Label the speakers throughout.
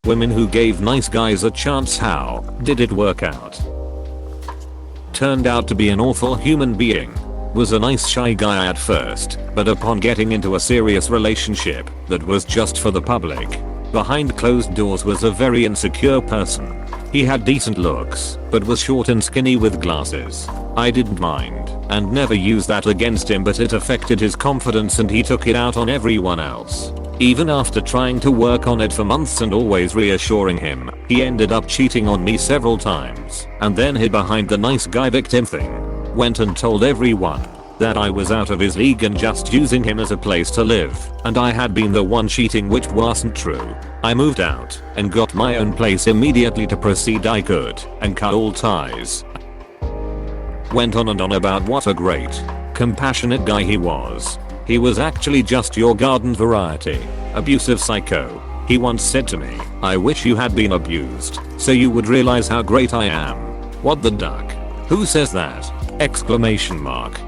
Speaker 1: Women who gave nice guys a chance, how did it work out? Turned out to be an awful human being. Was a nice shy guy at first, but upon getting into a serious relationship that was just for the public, behind closed doors was a very insecure person. He had decent looks, but was short and skinny with glasses. I didn't mind, and never used that against him, but it affected his confidence and he took it out on everyone else. Even after trying to work on it for months and always reassuring him, he ended up cheating on me several times, and then hid behind the nice guy victim thing. Went and told everyone that I was out of his league and just using him as a place to live, and I had been the one cheating, which wasn't true. I moved out and got my own place immediately to proceed I could and cut all ties. Went on and on about what a great, compassionate guy he was. He was actually just your garden variety, abusive psycho. He once said to me, "I wish you had been abused, so you would realize how great I am." What the duck? Who says that? Exclamation mark.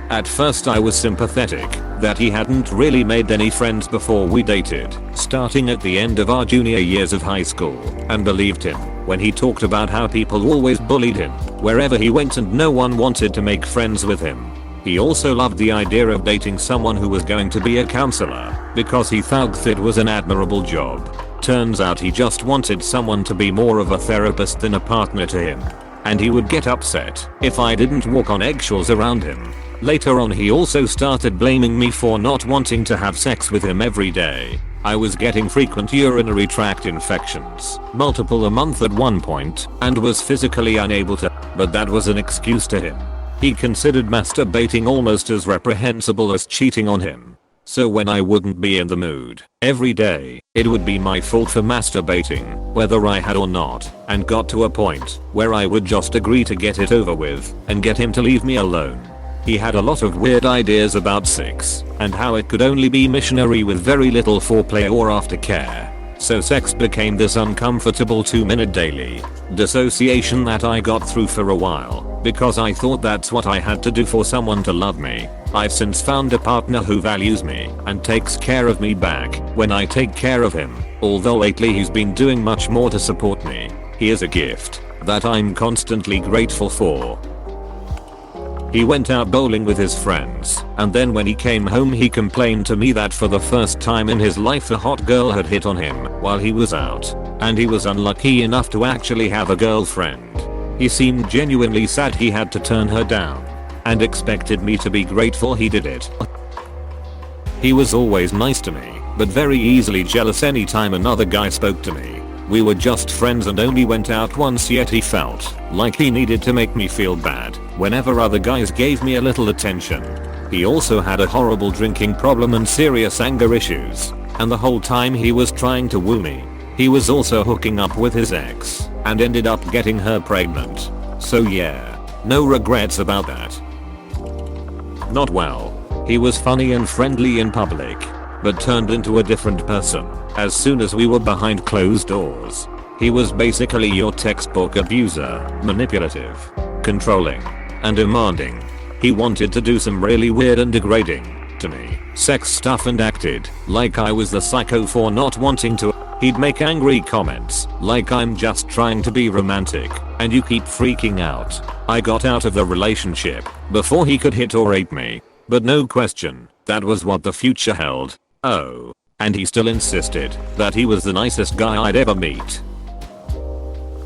Speaker 1: At first I was sympathetic that he hadn't really made any friends before we dated, starting at the end of our junior years of high school, and believed him when he talked about how people always bullied him wherever he went and no one wanted to make friends with him. He also loved the idea of dating someone who was going to be a counselor because he thought it was an admirable job. Turns out he just wanted someone to be more of a therapist than a partner to him. And he would get upset if I didn't walk on eggshells around him. Later on he also started blaming me for not wanting to have sex with him every day. I was getting frequent urinary tract infections, multiple a month at one point, and was physically unable to, but that was an excuse to him. He considered masturbating almost as reprehensible as cheating on him. So when I wouldn't be in the mood every day, it would be my fault for masturbating, whether I had or not, and got to a point where I would just agree to get it over with and get him to leave me alone. He had a lot of weird ideas about sex and how it could only be missionary with very little foreplay or aftercare. So sex became this uncomfortable 2-minute daily dissociation that I got through for a while because I thought that's what I had to do for someone to love me. I've since found a partner who values me and takes care of me back when I take care of him, although lately he's been doing much more to support me. He is a gift that I'm constantly grateful for. He went out bowling with his friends, and then when he came home he complained to me that for the first time in his life a hot girl had hit on him while he was out, and he was unlucky enough to actually have a girlfriend. He seemed genuinely sad he had to turn her down, and expected me to be grateful he did it. He was always nice to me, but very easily jealous anytime another guy spoke to me. We were just friends and only went out once, yet he felt like he needed to make me feel bad whenever other guys gave me a little attention. He also had a horrible drinking problem and serious anger issues, and the whole time he was trying to woo me, he was also hooking up with his ex and ended up getting her pregnant. So yeah, no regrets about that. Not well. He was funny and friendly in public, but turned into a different person as soon as we were behind closed doors. He was basically your textbook abuser, manipulative, controlling, and demanding. He wanted to do some really weird and degrading to me sex stuff and acted like I was the psycho for not wanting to. He'd make angry comments like I'm just trying to be romantic and you keep freaking out. I got out of the relationship before he could hit or rape me, but no question, that was what the future held. Oh, and he still insisted that he was the nicest guy I'd ever meet.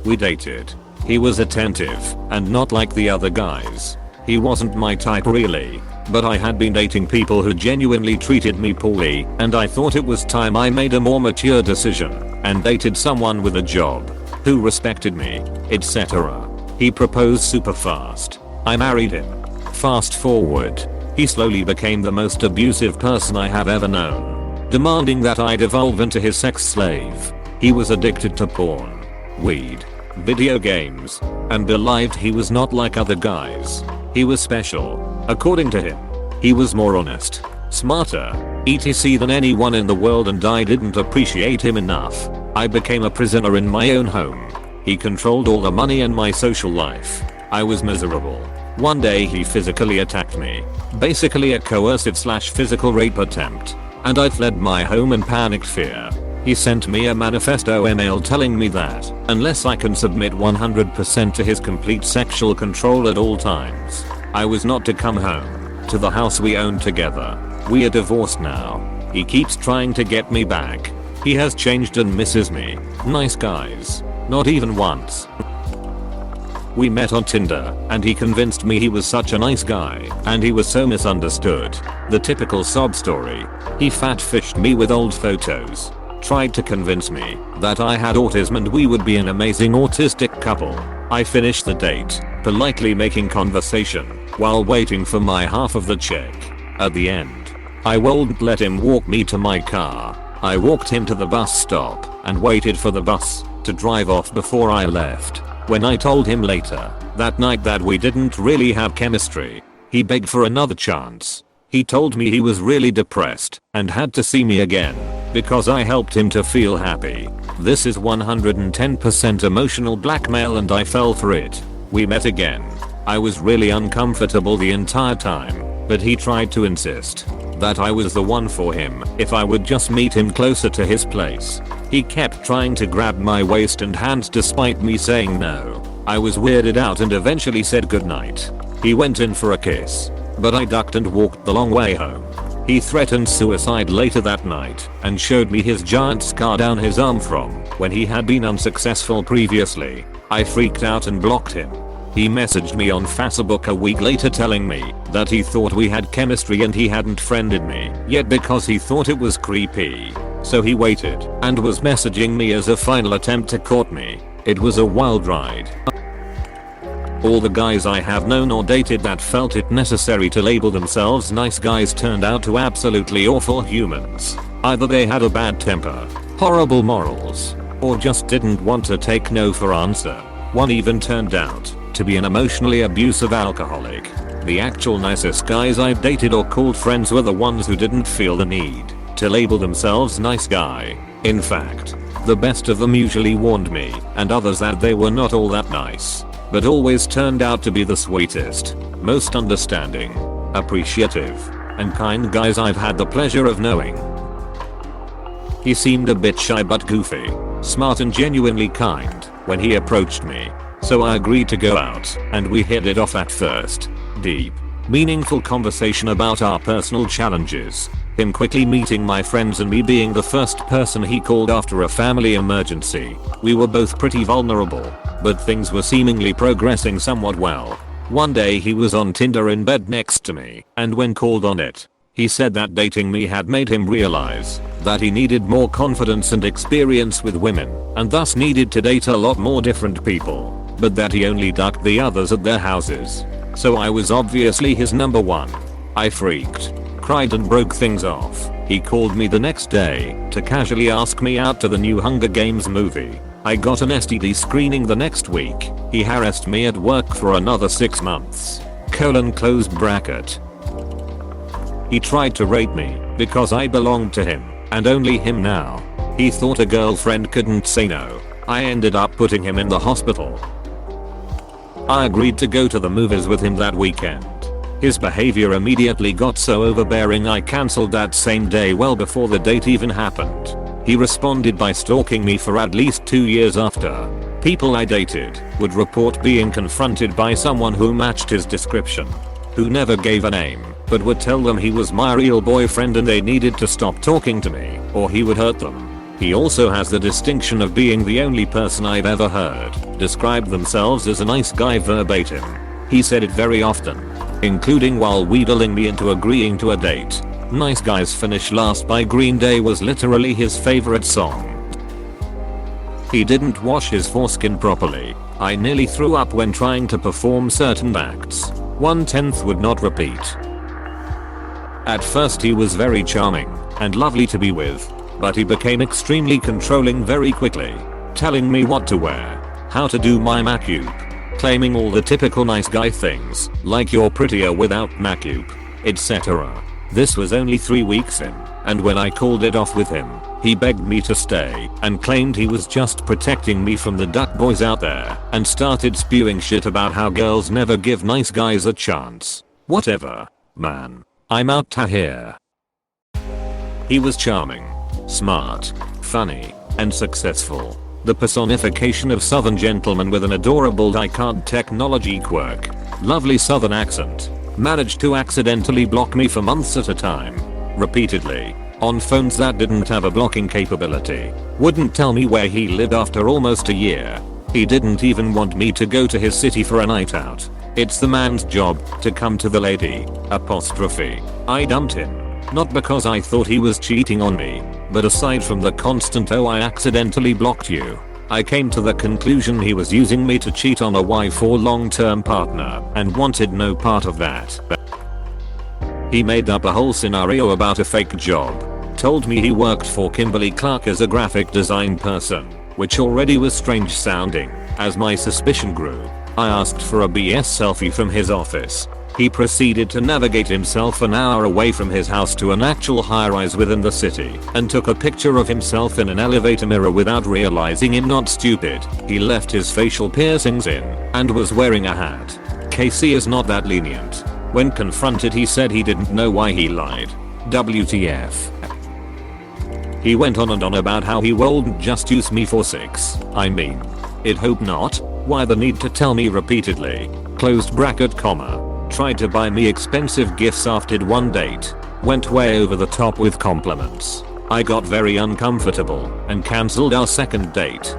Speaker 1: We dated. He was attentive and not like the other guys. He wasn't my type really, but I had been dating people who genuinely treated me poorly, and I thought it was time I made a more mature decision and dated someone with a job, who respected me, etc. He proposed super fast. I married him. Fast forward, he slowly became the most abusive person I have ever known, demanding that I'd evolve into his sex slave. He was addicted to porn, weed, video games, and believed he was not like other guys. He was special. According to him, he was more honest, smarter, etc. than anyone in the world, and I didn't appreciate him enough. I became a prisoner in my own home. He controlled all the money and my social life. I was miserable. One day he physically attacked me, basically a coercive / physical rape attempt, and I fled my home in panicked fear. He sent me a manifesto email telling me that, unless I can submit 100% to his complete sexual control at all times, I was not to come home to the house we owned together. We are divorced now. He keeps trying to get me back. He has changed and misses me. Nice guys. Not even once. We met on Tinder, and he convinced me he was such a nice guy, and he was so misunderstood. The typical sob story. He fat-fished me with old photos. Tried to convince me that I had autism and we would be an amazing autistic couple. I finished the date, politely making conversation, while waiting for my half of the check. At the end, I wouldn't let him walk me to my car. I walked him to the bus stop and waited for the bus to drive off before I left. When I told him later that night that we didn't really have chemistry, he begged for another chance. He told me he was really depressed and had to see me again because I helped him to feel happy. This is 110% emotional blackmail and I fell for it. We met again. I was really uncomfortable the entire time, but he tried to insist that I was the one for him if I would just meet him closer to his place. He kept trying to grab my waist and hands despite me saying no. I was weirded out and eventually said goodnight. He went in for a kiss, but I ducked and walked the long way home. He threatened suicide later that night and showed me his giant scar down his arm from when he had been unsuccessful previously. I freaked out and blocked him. He messaged me on Facebook a week later telling me that he thought we had chemistry and he hadn't friended me yet because he thought it was creepy. So he waited and was messaging me as a final attempt to court me. It was a wild ride. All the guys I have known or dated that felt it necessary to label themselves nice guys turned out to absolutely awful humans. Either they had a bad temper, horrible morals, or just didn't want to take no for answer. One even turned out to be an emotionally abusive alcoholic. The actual nicest guys I've dated or called friends were the ones who didn't feel the need to label themselves nice guy. In fact, the best of them usually warned me and others that they were not all that nice, but always turned out to be the sweetest, most understanding, appreciative, and kind guys I've had the pleasure of knowing. He seemed a bit shy but goofy, smart and genuinely kind when he approached me, so I agreed to go out and we hit it off at first. Deep, meaningful conversation about our personal challenges, him quickly meeting my friends and me being the first person he called after a family emergency. We were both pretty vulnerable, but things were seemingly progressing somewhat well. One day he was on Tinder in bed next to me, and when called on it, he said that dating me had made him realize that he needed more confidence and experience with women, and thus needed to date a lot more different people, but that he only ducked the others at their houses. So I was obviously his number one. I freaked, cried and broke things off. He called me the next day to casually ask me out to the new Hunger Games movie. I got an STD screening the next week. He harassed me at work for another 6 months. Close bracket. He tried to rape me because I belonged to him and only him now. He thought a girlfriend couldn't say no. I ended up putting him in the hospital. I agreed to go to the movies with him that weekend. His behavior immediately got so overbearing I cancelled that same day well before the date even happened. He responded by stalking me for at least 2 years after. People I dated would report being confronted by someone who matched his description, who never gave a name, but would tell them he was my real boyfriend and they needed to stop talking to me or he would hurt them. He also has the distinction of being the only person I've ever heard describe themselves as a nice guy verbatim. He said it very often, including while wheedling me into agreeing to a date. Nice Guys Finish Last by Green Day was literally his favorite song. He didn't wash his foreskin properly. I nearly threw up when trying to perform certain acts. 1/10 would not repeat. At first he was very charming and lovely to be with, but he became extremely controlling very quickly, telling me what to wear, how to do my makeup, claiming all the typical nice guy things, like you're prettier without makeup, etc. This was only 3 weeks in, and when I called it off with him, he begged me to stay and claimed he was just protecting me from the duck boys out there and started spewing shit about how girls never give nice guys a chance. Whatever, man. I'm out to here. He was charming, smart, funny and successful. The personification of southern gentleman with an adorable die-card technology quirk. Lovely southern accent. Managed to accidentally block me for months at a time. Repeatedly. On phones that didn't have a blocking capability. Wouldn't tell me where he lived after almost a year. He didn't even want me to go to his city for a night out. It's the man's job to come to the lady. Apostrophe. I dumped him. Not because I thought he was cheating on me, but aside from the constant "oh I accidentally blocked you," I came to the conclusion he was using me to cheat on a wife or long-term partner and wanted no part of that. He made up a whole scenario about a fake job. Told me he worked for Kimberly-Clark as a graphic design person, which already was strange sounding. As my suspicion grew, I asked for a BS selfie from his office. He proceeded to navigate himself an hour away from his house to an actual high-rise within the city and took a picture of himself in an elevator mirror without realizing I'm not stupid. He left his facial piercings in and was wearing a hat. Casey is not that lenient. When confronted he said he didn't know why he lied. WTF. He went on and on about how he wouldn't just use me for sex. I mean, I'd hope not. Why the need to tell me repeatedly? Closed bracket comma. Tried to buy me expensive gifts after one date. Went way over the top with compliments. I got very uncomfortable and cancelled our second date.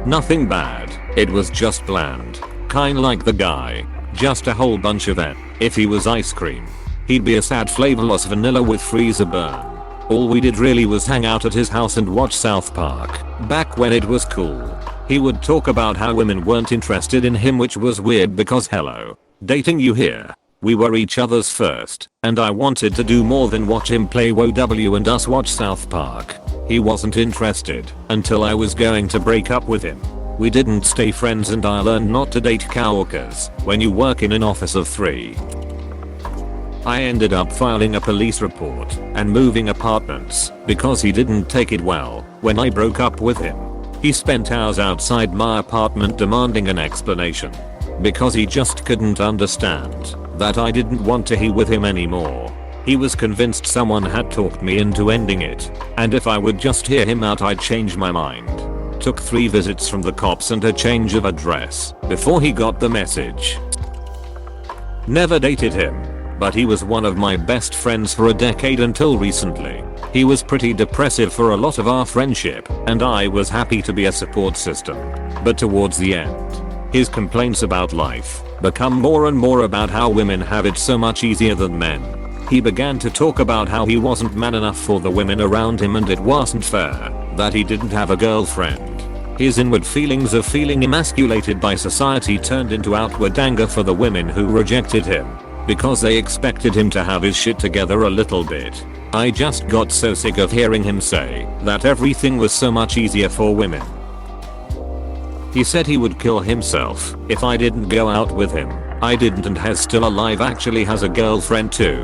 Speaker 1: Nothing bad. It was just bland. Kinda like the guy. Just a whole bunch of it. If he was ice cream, he'd be a sad flavorless vanilla with freezer burn. All we did really was hang out at his house and watch South Park. Back when it was cool. He would talk about how women weren't interested in him, which was weird because hello. Dating you here. We were each other's first, and I wanted to do more than watch him play WoW and us watch South Park. He wasn't interested until I was going to break up with him. We didn't stay friends and I learned not to date coworkers when you work in an office of 3. I ended up filing a police report and moving apartments because he didn't take it well when I broke up with him. He spent hours outside my apartment demanding an explanation because he just couldn't understand that I didn't want to be with him anymore. He was convinced someone had talked me into ending it, and if I would just hear him out I'd change my mind. Took 3 visits from the cops and a change of address before he got the message. Never dated him, but he was one of my best friends for a decade until recently. He was pretty depressive for a lot of our friendship, and I was happy to be a support system. But towards the end, his complaints about life become more and more about how women have it so much easier than men. He began to talk about how he wasn't man enough for the women around him and it wasn't fair that he didn't have a girlfriend. His inward feelings of feeling emasculated by society turned into outward anger for the women who rejected him because they expected him to have his shit together a little bit. I just got so sick of hearing him say that everything was so much easier for women. He said he would kill himself if I didn't go out with him. I didn't and has still alive actually has a girlfriend too.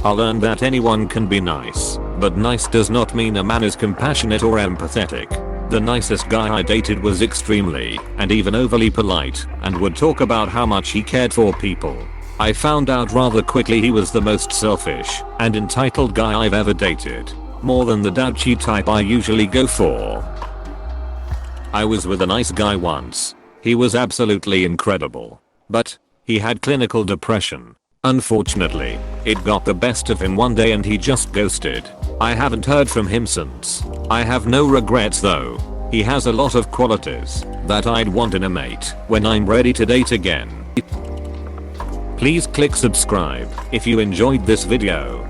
Speaker 1: I learned that anyone can be nice, but nice does not mean a man is compassionate or empathetic. The nicest guy I dated was extremely and even overly polite and would talk about how much he cared for people. I found out rather quickly he was the most selfish and entitled guy I've ever dated. More than the douchey type I usually go for. I was with a nice guy once. He was absolutely incredible. But he had clinical depression. Unfortunately, it got the best of him one day and he just ghosted. I haven't heard from him since. I have no regrets though. He has a lot of qualities that I'd want in a mate when I'm ready to date again. Please click subscribe if you enjoyed this video.